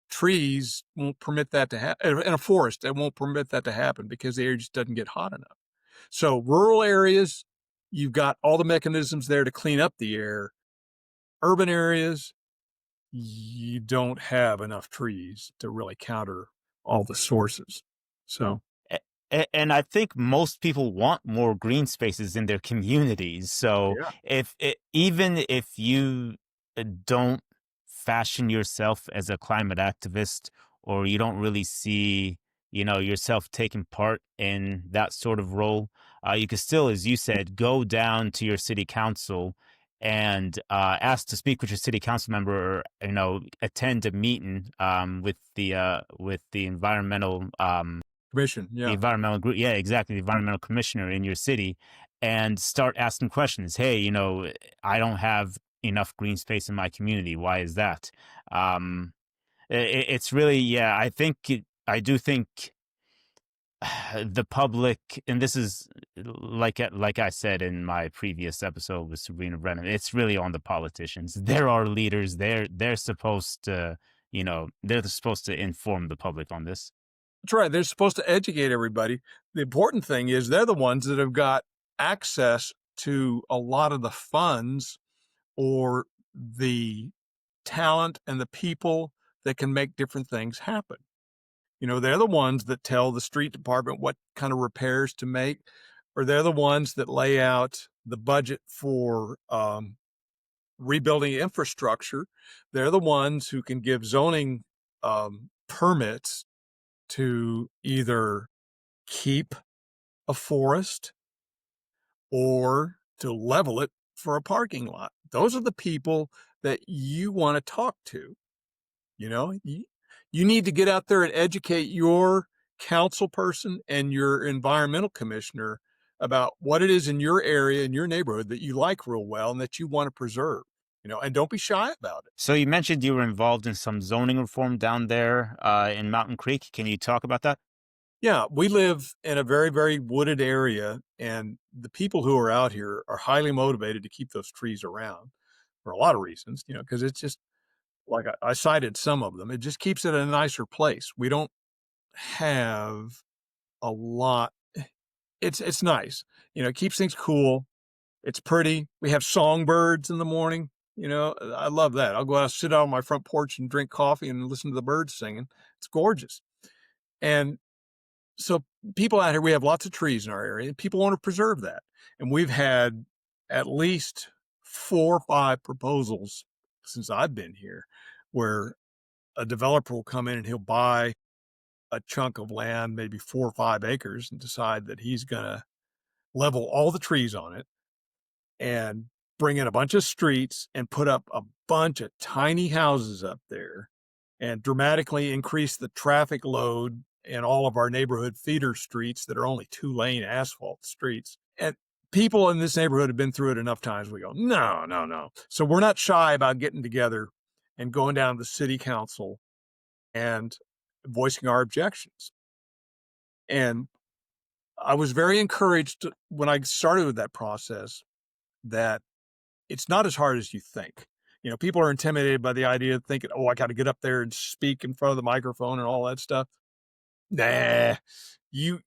trees won't permit that to happen. In a forest, they won't permit that to happen because the air just doesn't get hot enough. So rural areas, you've got all the mechanisms there to clean up the air. Urban areas, you don't have enough trees to really counter all the sources. So, And I think most people want more green spaces in their communities. So yeah, even if you don't fashion yourself as a climate activist, or you don't really see, yourself taking part in that sort of role, you could still, as you said, go down to your city council and ask to speak with your city council member, or attend a meeting with the environmental commission, the yeah. environmental group, yeah, exactly, the environmental commissioner in your city, and start asking questions. Hey, I don't have enough green space in my community. Why is that? It's really, yeah. I do think the public, and this is like I said in my previous episode with Sabrina Brennan. It's really on the politicians. They're our leaders. They're supposed to, they're supposed to inform the public on this. That's right. They're supposed to educate everybody. The important thing is they're the ones that have got access to a lot of the funds or the talent and the people that can make different things happen. They're the ones that tell the street department what kind of repairs to make, or they're the ones that lay out the budget for rebuilding infrastructure. They're the ones who can give zoning permits to either keep a forest or to level it for a parking lot. Those are the people that you want to talk to. You need to get out there and educate your council person and your environmental commissioner about what it is in your area, in your neighborhood that you like real well and that you want to preserve, and don't be shy about it. So you mentioned you were involved in some zoning reform down there in Mountain Creek. Can you talk about that? Yeah, we live in a very, very wooded area, and the people who are out here are highly motivated to keep those trees around for a lot of reasons, because it's just like I cited some of them. It just keeps it a nicer place. We don't have a lot. It's nice, it keeps things cool. It's pretty. We have songbirds in the morning. I love that. I'll go out, sit out on my front porch and drink coffee and listen to the birds singing. It's gorgeous. And so people out here, we have lots of trees in our area, and people want to preserve that. And we've had at least 4 or 5 proposals since I've been here where a developer will come in and he'll buy a chunk of land, maybe 4 or 5 acres, and decide that he's going to level all the trees on it and bring in a bunch of streets and put up a bunch of tiny houses up there and dramatically increase the traffic load in all of our neighborhood feeder streets that are only 2-lane asphalt streets. And people in this neighborhood have been through it enough times. We go, no, no, no. So we're not shy about getting together and going down to the city council and voicing our objections. And I was very encouraged when I started with that process that it's not as hard as you think. People are intimidated by the idea of thinking, oh, I got to get up there and speak in front of the microphone and all that stuff. Nah, you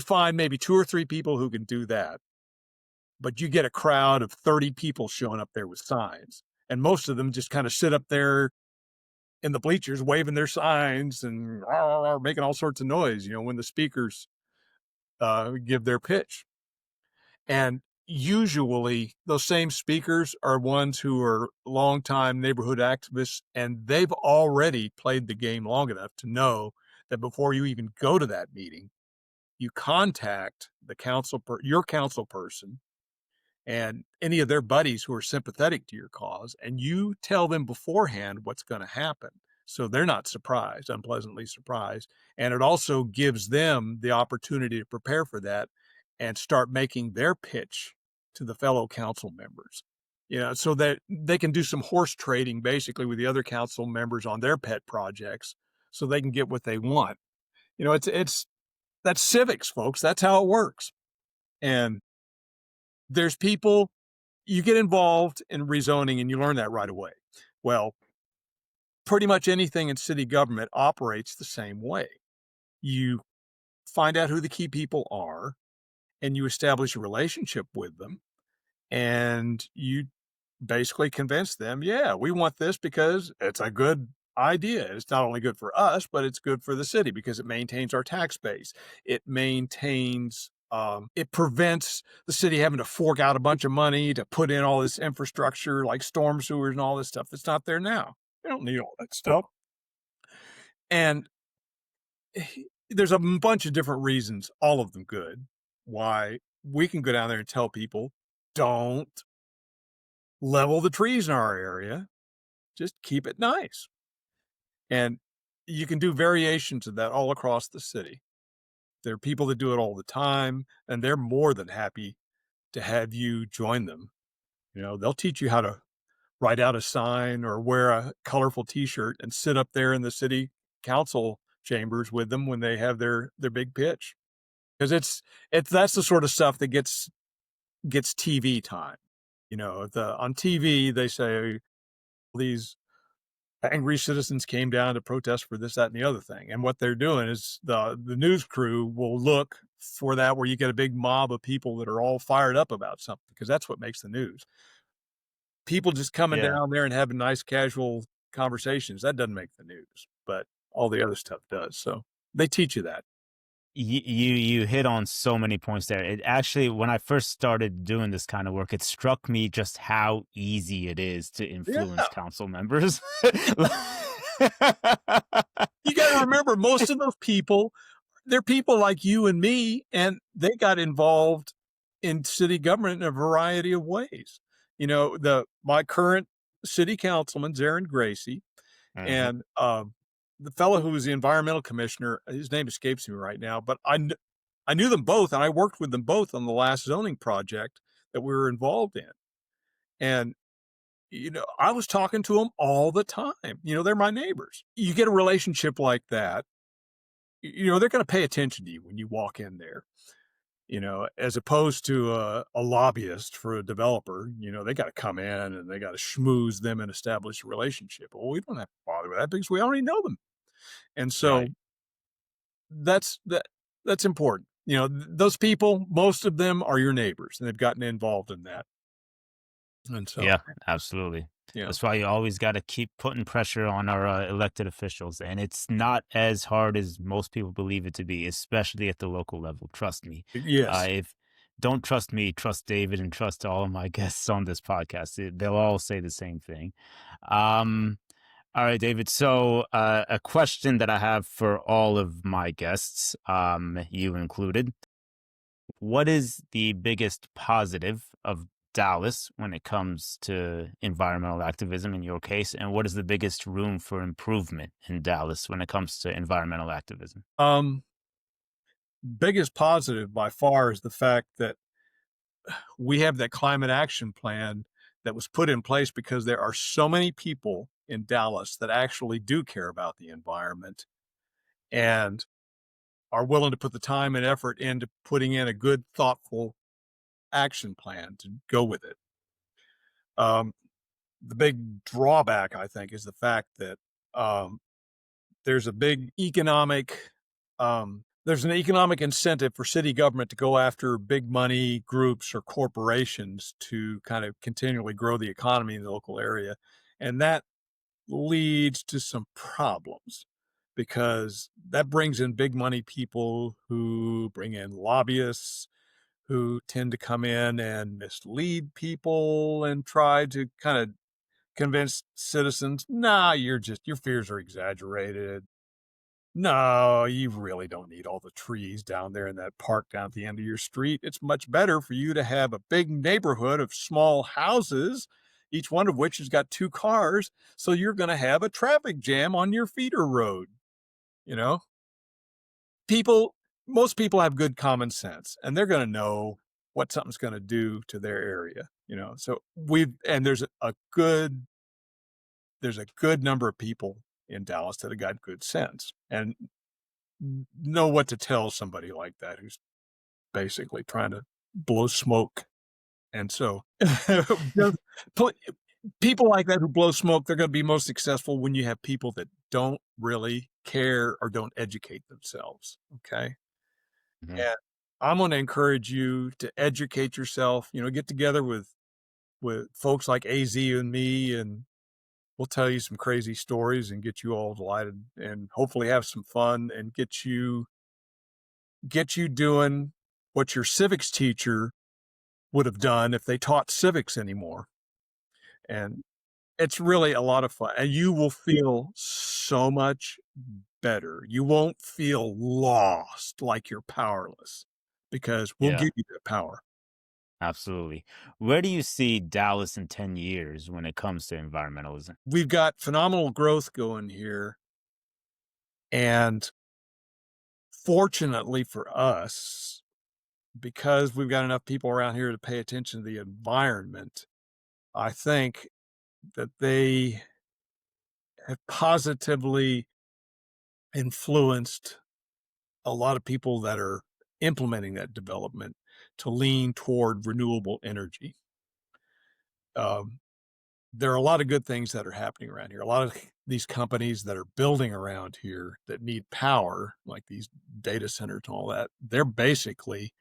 find maybe 2 or 3 people who can do that, but you get a crowd of 30 people showing up there with signs, and most of them just kind of sit up there in the bleachers waving their signs and making all sorts of noise, when the speakers give their pitch. And usually those same speakers are ones who are longtime neighborhood activists, and they've already played the game long enough to know that before you even go to that meeting, you contact the your council person and any of their buddies who are sympathetic to your cause, and you tell them beforehand what's going to happen. So they're not surprised, unpleasantly surprised. And it also gives them the opportunity to prepare for that and start making their pitch to the fellow council members. So that they can do some horse trading basically with the other council members on their pet projects so they can get what they want. It's that's civics, folks. That's how it works. And there's people, you get involved in rezoning and you learn that right away. Well, pretty much anything in city government operates the same way. You find out who the key people are and you establish a relationship with them, and you basically convince them, yeah, we want this because it's a good idea. It's not only good for us, but it's good for the city because it maintains our tax base. It prevents the city having to fork out a bunch of money to put in all this infrastructure like storm sewers and all this stuff that's not there now. They don't need all that stuff. And there's a bunch of different reasons, all of them good, why we can go down there and tell people, don't level the trees in our area, just keep it nice. And you can do variations of that all across the city. There are people that do it all the time, and they're more than happy to have you join them. They'll teach you how to write out a sign or wear a colorful t-shirt and sit up there in the city council chambers with them when they have their big pitch. Because that's the sort of stuff that gets TV time. On TV they say these angry citizens came down to protest for this, that, and the other thing. And what they're doing is the news crew will look for that where you get a big mob of people that are all fired up about something, because that's what makes the news. People just coming Yeah. down there and having nice casual conversations, that doesn't make the news, but all the other stuff does. So they teach you that. You hit on so many points there. It actually, when I first started doing this kind of work, it struck me just how easy it is to Yeah. influence council members. You got to remember, most of those people, they're people like you and me, and they got involved in city government in a variety of ways. My current city councilman's Aaron Gracie, Mhm. and the fellow who was the environmental commissioner, his name escapes me right now, but I knew them both, and I worked with them both on the last zoning project that we were involved in. And I was talking to them all the time. They're my neighbors. You get a relationship like that, they're going to pay attention to you when you walk in there. As opposed to a lobbyist for a developer. They got to come in and they got to schmooze them and establish a relationship. Well, we don't have to bother with that because we already know them. And so Right. that's important. Those people, most of them are your neighbors, and they've gotten involved in that. And so, Yeah, absolutely. yeah, That's why you always got to keep putting pressure on our elected officials. And it's not as hard as most people believe it to be, especially at the local level. Trust me. yes. If don't trust me, trust David and trust all of my guests on this podcast. They'll all say the same thing. Um, all right, David. So, a question that I have for all of my guests, you included. What is the biggest positive of Dallas when it comes to environmental activism in your case? And what is the biggest room for improvement in Dallas when it comes to environmental activism? Um, Biggest positive by far is the fact that we have that climate action plan that was put in place because there are so many people in Dallas that actually do care about the environment and are willing to put the time and effort into putting in a good, thoughtful action plan to go with it. Um, the big drawback, I think, is the fact that um, there's a big there's an economic incentive for city government to go after big money groups or corporations to kind of continually grow the economy in the local area. And that leads to some problems because that brings in big money people who bring in lobbyists who tend to come in and mislead people and try to kind of convince citizens, nah, your fears are exaggerated. No, you really don't need all the trees down there in that park down at the end of your street. It's much better for you to have a big neighborhood of small houses, each one of which has got 2 cars, so you're gonna have a traffic jam on your feeder road, you know? People Most people have good common sense, and they're gonna know what something's gonna do to their area, you know? So we've and there's a good number of people in Dallas that have got good sense and know what to tell somebody like that who's basically trying to blow smoke. And so, just put people like that who blow smoke, they're going to be most successful when you have people that don't really care or don't educate themselves. Okay. Mhm. And I'm going to encourage you to educate yourself, get together with folks like AZ and me, and we'll tell you some crazy stories and get you all delighted and hopefully have some fun and get you doing what your civics teacher would have done if they taught civics anymore. And it's really a lot of fun. And you will feel so much better. You won't feel lost like you're powerless because we'll Yeah, give you that power. absolutely. Where do you see Dallas in 10 years when it comes to environmentalism? We've got phenomenal growth going here. And fortunately for us, because we've got enough people around here to pay attention to the environment, I think that they have positively influenced a lot of people that are implementing that development to lean toward renewable energy. Um, there are a lot of good things that are happening around here. A lot of these companies that are building around here that need power, like these data centers and all that, they're basically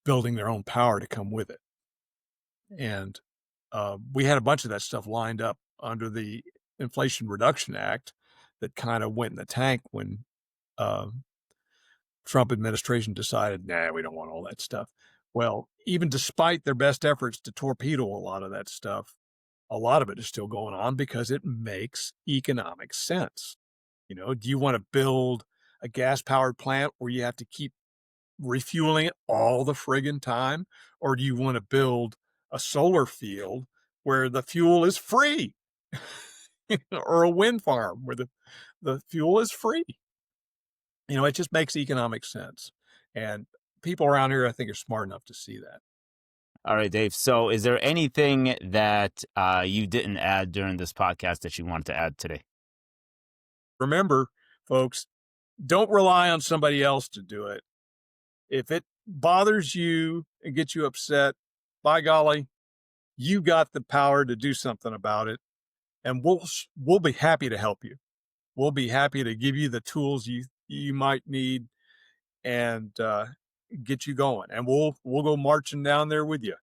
building their own power to come with it. And we had a bunch of that stuff lined up under the Inflation Reduction Act that kind of went in the tank when uh, Trump administration decided, nah, we don't want all that stuff. Well, even despite their best efforts to torpedo a lot of that stuff, a lot of it is still going on because it makes economic sense. Do you want to build a gas powered plant where you have to keep refueling it all the friggin' time? Or do you want to build a solar field where the fuel is free? Or a wind farm where the fuel is free? It just makes economic sense. And people around here, I think, are smart enough to see that. All right, Dave. So, is there anything that you didn't add during this podcast that you wanted to add today? Remember, folks, don't rely on somebody else to do it. If it bothers you and gets you upset, by golly, you got the power to do something about it. And we'll be happy to help you. We'll be happy to give you the tools you might need and get you going. And we'll go marching down there with you.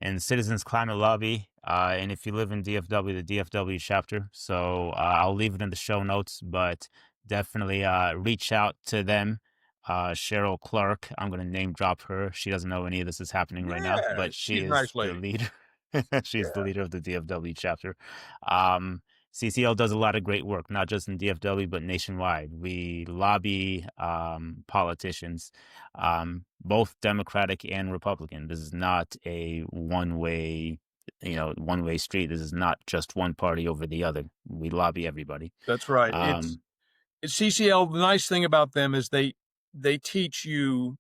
And Citizens Climate Lobby. And if you live in DFW, the DFW chapter. So I'll leave it in the show notes, but definitely reach out to them. Cheryl Clark, I'm going to name drop her. She doesn't know any of this is happening right now, Yeah, but she she's a nice is the lady. leader. She's the Yeah, leader of the DFW chapter. Um, CCL does a lot of great work, not just in DFW, but nationwide. We lobby politicians, both Democratic and Republican. This is not a one way street. This is not just one party over the other. We lobby everybody. that's right. Um, It's CCL. The nice thing about them is they teach you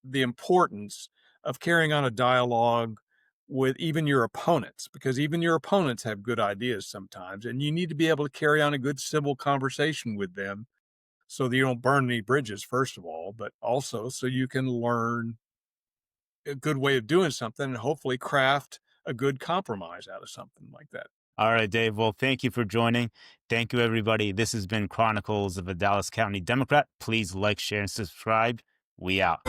the importance of carrying on a dialogue with even your opponents, because even your opponents have good ideas sometimes, and you need to be able to carry on a good civil conversation with them so that you don't burn any bridges, first of all, but also so you can learn a good way of doing something and hopefully craft a good compromise out of something like that. all right, Dave. Well, thank you for joining. Thank you, everybody. This has been Chronicles of a Dallas County Democrat. Please like, share, and subscribe. We out.